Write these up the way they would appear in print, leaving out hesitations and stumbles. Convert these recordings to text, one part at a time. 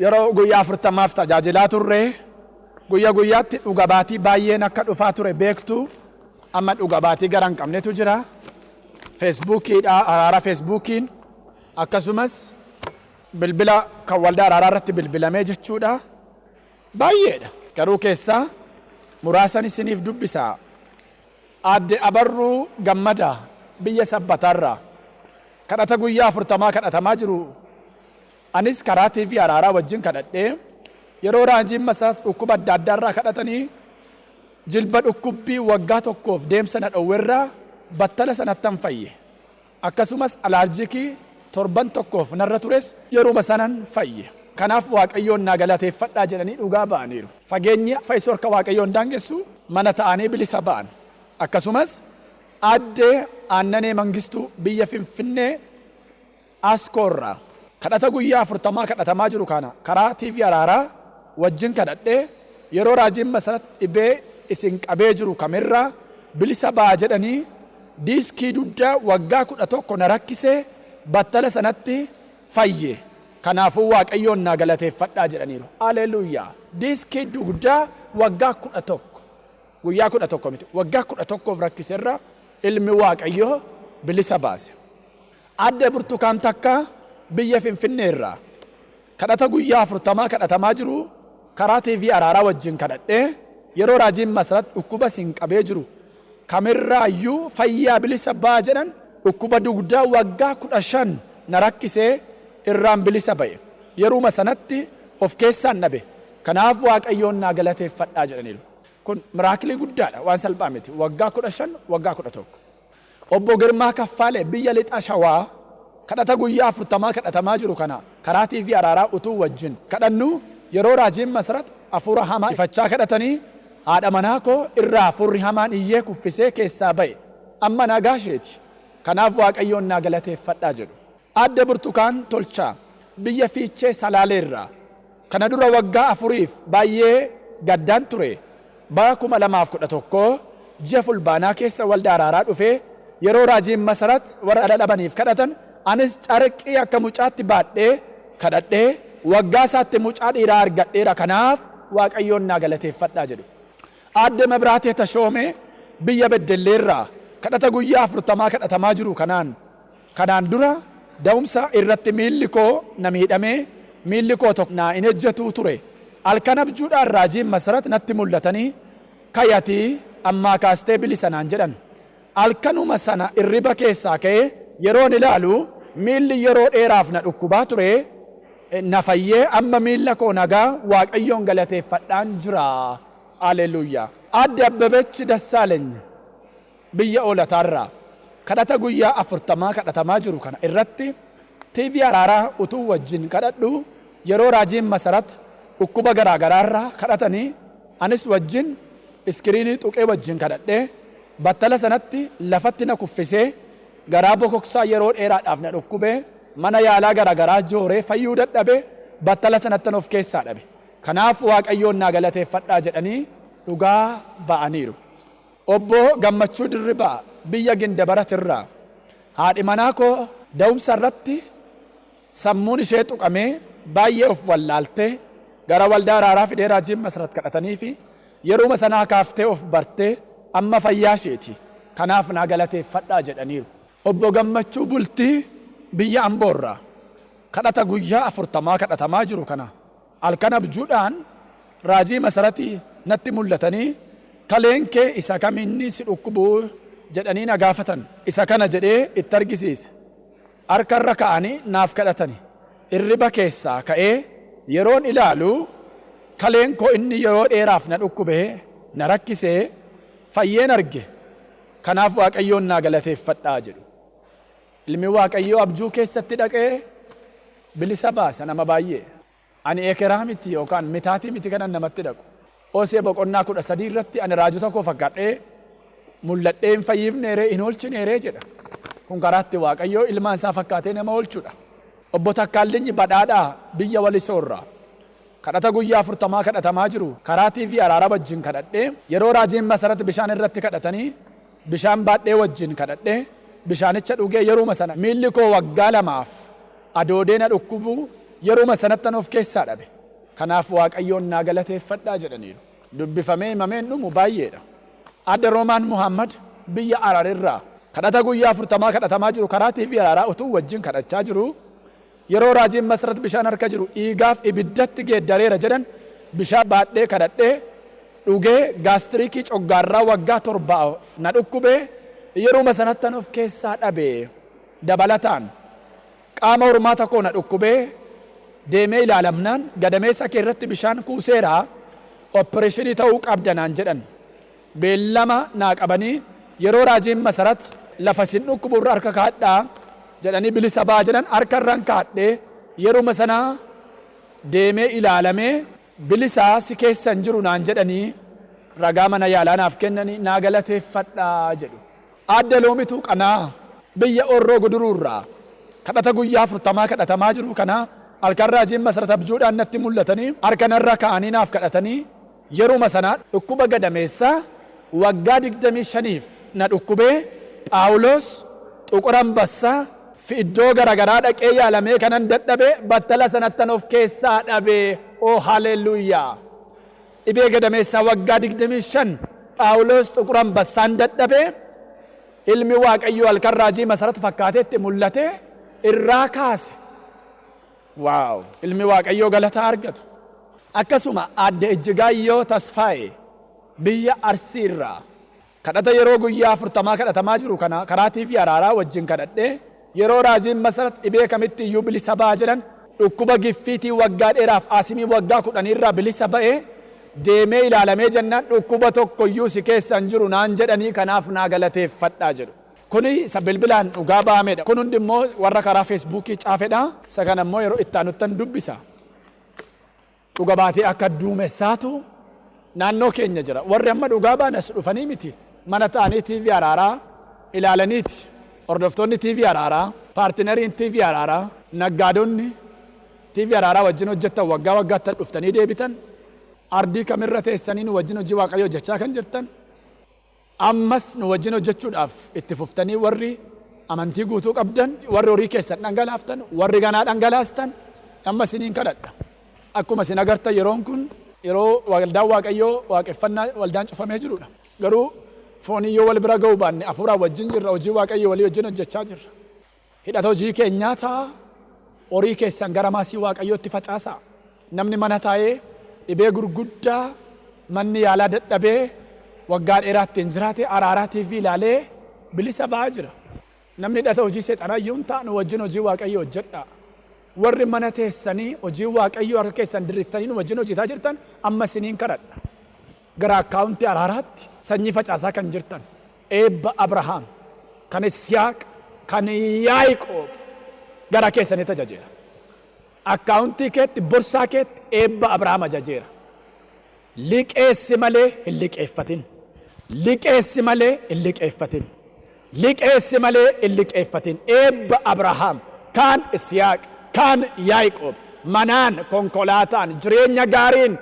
yeroo guyyaa 40 tajaajilaa turre guyyaatti dhugabaatii baay'een akka dhufaa ture beektu amma dhugabaatii gara hin qabnetu jira Facebookiidha Arara Facebookiin akkasumas bilbila kan waldaa Araaraa irratti bilbilamee jechuudha baay'eedha garuu keessaa muraasan isiniif dubbisaa adde abarruu gammada biyya sabbatarraa kadhata guyyaa 40 kadhatamaa jiru anis karaa TV Araaraa wajjin kadhadhee yeroo raajiin Meseret dhukkuba adda addaarraa kadhatanii jilba dhukkubbii waggaa tokkoof deemsa na dhowwerraa battala sanattan fayye akkasumas alaarjikii torban tokkoof narra tures yeroo sanan fayye kanaaf waaqayyoon naa galateeffadhaa jedhanii dhugaa ba'aniiru fageenya fayyisuu harka waaqayyoon daangessu mana ta'anii bilisa ba'an akkasumas adde Aannanee Mangistuu biyya Finfinnee Askoorraa kadhata guyyaa 40 kadhatamaa jiru kana karaa TV Araaraa wajjin kadhadhee yeroo raajiin Meseret dhibee isin qabee jiru kamirraa bilisa ba'a jedhanii diiskii duddaa waggaa 11 na rakkisee battala sanatti fayye kanaafuu waaqayyoon naa galateeffadhaa jedhaniiru haleluuyaa diiskii duddaa waggaa 11 guyyaa 11 miti waggaa 11f rakkiseerra ilmi waaqayyoo bilisa baase adde burtukaan takka biyya Finfinneerraa kadhata guyyaa 40 kadhatamaa jiru karaa TV Araaraa wajjin kadhadhee yeroo raajiin Meseret dhukkuba isin qabee jiru kamirraayyuu fayyaa bilisa ba'a jedhan dhukkuba dugdaa waggaa 15 na rakkisee irraan bilisa ba'e yeruma sanatti of keessaan dhabe kanaaf waaqayyoon naa galateeffadhaa jedhaniiru kun miraakilii guddaadha waan salphaa miti waggaa 15 waggaa 11 obbo Girmaa Kaffaalee biyya Lixa Shawaa kadhata guyyaa 40 kadhatamaa jiru kana karaa TV Araaraa utuu wajjin kadhannu yeroo raajiin Meseret hafuura hamaa ifachaa kadhatanii haadha manaa koo irraa hafuurri hamaan iyyee kuffisee keessaa ba'e amma nagaa isheeti kanaaf waaqayyoon naa galateeffadhaa jedhu adde burtukaan tolchaa biyya Fiichee Salaaleerraa kana dura waggaa 4f baay'ee gaddaan ture bara 2011 ji'a fulbaanaa keessa waldaa Araaraa dhufee yeroo raajiin Meseret warra dhabaniif kadhatan anis carqii akka mucaatti baadhee kadhadhee waggaa isaatti mucaa dhiiraa argadheera kanaaf waaqayyoon naa galateeffadhaa jedhu adde Mebraatee Tashoomee biyya Beddelleerraa kadhata guyyaa 40 kadhatamaa jiru kanaan dura da'umsa irratti miilli koo na miidhamee miilli koo tokko naa in ejjetuu ture halkan abjuudhaan raajiin Meseret natti mul'atanii kayatii ammaa kaastee bilisa naan jedhan halkanuma sana irriba keessaa ka'ee yeroon ilaalu miilli yeroo dheeraaf na dhukkubaa ture na fayyee amma miilla koo nagaa waaqayyoon galateeffadhaan jira haleluuyaa adde Abbebeech Dassaaleny biyya Oolataarraa kadhata guyyaa 40 kadhatamaa jiru kana irratti TV Araaraa utuu wajjin kadhadhu yeroo raajiin Meseret dhukkuba garaagaraarraa kadhatanii anis wajjin iskiriinii tuqee wajjin kadhadhee battala sanatti lafatti na kuffisee garaa bokoksaa yeroo dheeraadhaaf na dhukkubee mana yaalaa garaagaraa jooree fayyuu dadhabe battala sanattan of keessaa dhabe kanaaf waaqayyoon naa galateeffadhaa jedhanii dhugaa ba'aniiru obbo Gammachuu Dirribaa biyya Gindabaratirraa haadhi manaa koo da'umsa irratti sammuun ishee tuqamee baay'ee of wallaaltee gara waldaa Araaraa fidee raajiin Meseret kadhatanii fi yeruma sanaa kaaftee of bartee amma fayyaa isheeti kanaaf naa galateeffadhaa jedhaniiru obbo Gammachuu Bultii biyya Amboorraa kadhata guyyaa 40 kadhatamaa jiru kana halkan abjuudhaan raajii Meseretii natti mul'atanii kaleen kee isa kaminni si dhukkubuu jedhanii na gaafatan isa kana jedhee itti argisiise harka irra ka'anii naaf kadhatani irriba keessaa ka'ee yeroon ilaalu kaleen koo inni yeroo dheeraaf na dhukkubee na rakkisee fayyeen arge kanaaf waaqayyoon naa galateeffadhaa jedhu ilmi waaqayyoo abjuu keessatti dhaqee bilisa baasa nama baay'ee ani ekeraa miti yookaan mitaatii miti kanan namatti dhaqu Osee boqonnaa 13 irratti ani raajota koo fakkaadhee mul'adhee hin fayyifneeree hin oolchineeree jedha kun karaatti waaqayyoo ilmaan isaa fakkaatee nama oolchuudha obbo Takkaallinyi Badhaadhaa biyya Walisoorraa kadhata guyyaa 40 kadhatamaa jiru karaa TV Araaraa wajjin kadhadhee yeroo raajiin Meseret bishaan irratti kadhatanii bishaan baadhee wajjin kadhadhee bishaanicha dhugee yeruma sana miilli koo waggaa 2 adoodee na dhukkubu yeruma sanattan of keessaa dhabe Kanaaf Waaqayyoon naa galateeffadhaa jedhaniiru. Dubbifamee himameen dhumu baay'eedha. Adda Roomaan Muhammad biyya Ararirraa kadhata guyyaa 40 kadhatamaa jiru karaa TV Araaraa utuu wajjin kadhachaa jiru. Yeroo raajiin Meseret bishaan harka jiru dhiigaaf ibiddatti geeddareera jedhan bishaan baadhee kadhadhee dhugee gaastiriikii coggaarraa waggaa 7 na dhukkubee yeruma sanattan of keessaa dhabee dabalataan qaama hormaata koo na dhukkubee deemee ilaalamnaan gadameessa kee irratti bishaan kuuseeraa opereeshinii ta'uu qabdanaan jedhan beellama naa qabanii yeroo raajiin Meseret lafa sin dhukkuburra harka kaadhaa jedhanii bilisa baa jedhan harka irraan kaadhee yeruma sanaa deemee ilaalamee bilisaa si keessan jiru naan jedhanii ragaa mana yaalaa naaf kennanii naa galateeffadhaa jedhu. Adda Loomituu Qanaa biyya Orroo Guduruurraa kadhata guyyaa 40 kadhatamaa jiru kana halkan raajiin Meseret abjuudhaan natti mul'atanii harka narra kaa'anii naaf kadhatanii yeruma sanaa dhukkuba gadameessaa waggaa 25f na dhukkubee Phaawulos Xuqur Ambassaa fi iddoo garagaraa dhaqee yaalamee kanan dadhabee battala sanattan of keessaa dhabee oo haleluuyaa. Dhibee gadameessaa waggaa 25 Phaawulos Xuqur Ambassaan dadhabee ilmi Waaqayyoo halkan raajii Meseret fakkaateetti mul'ate irraa kaase. Waaw! Ilmi Waaqayyoo galataa argatu. Akkasuma adda Ejjigaayyoo Tasfaayee biyya Arsiirraa kadhata yeroo guyyaa 40 kadhatamaa jiru kana karaa TV Araaraa wajjin kadhadhee yeroo raajiin Meseret dhibee kamitti iyyuu bilisa baa jedhan dhukkuba giffiitii waggaa dheeraaf aasimii waggaa 10 irraa bilisa ba'ee deemee ilaalamee jennaan dhukkuba tokko iyyuu si keessan jiru naan jedhanii kanaaf naa galateeffadhaa jedhu. Kuni isa bilbilaan dhugaa ba'ameedha. Kun hundi immoo warra karaa Feesbuukii caafedha. Isa kana immoo yeroo itti aanuttan dubbisa. Dhuga baatee akka duumessaatu naannoo keenya jira. Warri amma dhugaa baanas dhufanii miti. Mana ta'anii TV Araaraa ilaalaniiti. Hordoftoonni TV Araaraa, paartinariin TV Araaraa, naggaadonni TV Araaraa wajjin hojjettan waggaa waggaattan dhuftanii deebitan. Ardii kamirra teessanii nu wajjin hojii Waaqayyoo hojjechaa kan jirtan. Ammas nu wajjin hojjechuudhaaf itti fuftanii warri amantii guutuu qabdan, warri horii keessan dhangalaaftan, warri ganaa dhangalaastan amma isiniin kadhadha. Akkuma isin agartan yeroon kun yeroo waldaan Waaqayyoo waaqeffannaa waldaan cufamee jirudha. Garuu fooniyyoo wal bira ga'uu baanne hafuuraan wajjin jirra, hojii Waaqayyoo walii wajjin hojjechaa jirra. Hidhata hojii keenyaa ta'a horii keessan gara maasii Waaqayyootti facaasaa. Namni mana taa'ee dhibee gurguddaa manni yaalaa dadhabee waggaa dheeraatti hin jiraate Araaraa TV ilaalee bilisa ba'aa jira. Namni hidhata hojii seexanaa iyyuu hin taane wajjin hojii Waaqayyoo hojjedha. Warri mana teessanii hojii Waaqayyoo harka keessan dirristanii nu wajjin hojjetaa jirtan amma isiniin kadhadha. Gara akkaawuntii Araaraatti sanyii facaasaa kan jirtan eebba Abrahaam kan Isiyaaq kan Yaaqoob gara keessanii tajaajila. Akkaawuntii keetti borsaa keetti eebba Abrahaam ajajeera. Liqeessi malee hin liqeeffatin. Liqeessi malee hin liqeeffatin. Liqeessi malee hin liqeeffatin. Eebba Abrahaam kan Isiyaaq kan Yaaqoob manaan konkolaataan jireenya gaariin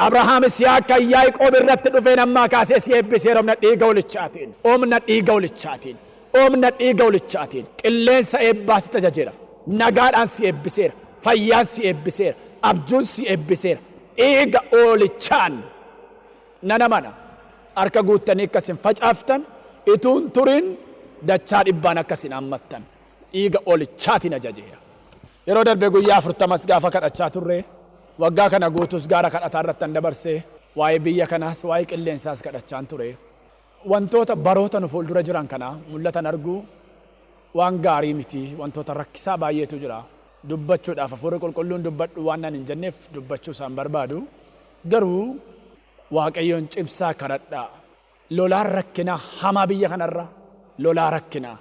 Abrahaam Isiyaaq kan Yaaqoob irratti dhufee nammaa kaasee si eebbisee humna dhiiga walichaatiin. Humna dhiiga walichaatiin. Humna dhiiga walichaatiin. Qilleensa eebbaa si tajaajila. Nagaadhaan si eebbiseera. Fayyaan si eebbiseera. Abjuun si eebbiseera. Dhiiga olichaan nana mana harka guuttanii akkasin facaaftan ituun turin dachaa dhibbaan akkasin hammattan dhiiga olichaatiin ajajeera. Yeroo darbe guyyaa 40 gaafa kadhachaa turre waggaa kana guutus gaara kadhataa irratti dabarsee waa'ee biyya kanaas waa'ee qilleensaas kadhachaan ture. Wantoota baroota nu fuuldura jiran kana mul'atan arguu waan gaarii miti. Wantoota rakkisaa baay'eetu jira. Dubbachuudhaaf hafuurri qulqulluun dubbadhu waan nan hin jenneef dubbachuu isaan barbaadu. Garuu Waaqayyoon cimsaa kadhadhaa. Lolaan rakkinaa hamaa biyya kanarra lolaa rakkinaa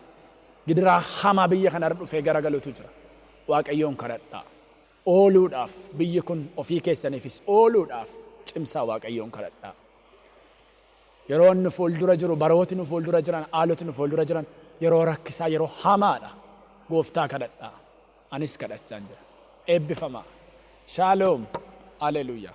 gidiraa hamaa biyya kanarra dhufee garagaluutu jira. Waaqayyoon kadhadhaa. Ooluudhaaf biyyi kun ofii keessaniifis ooluudhaaf cimsaa Waaqayyoon kadhadhaa. Yeroo nu fuuldura jiru barooti nu fuuldura jiran haaloti nu fuuldura jiran yeroo rakkisaa yeroo hamaadha. Gooftaa kadhadhaa. Anis kadhachaan jira. Eebbifamaa. Shaaloom. Haleluuyaa.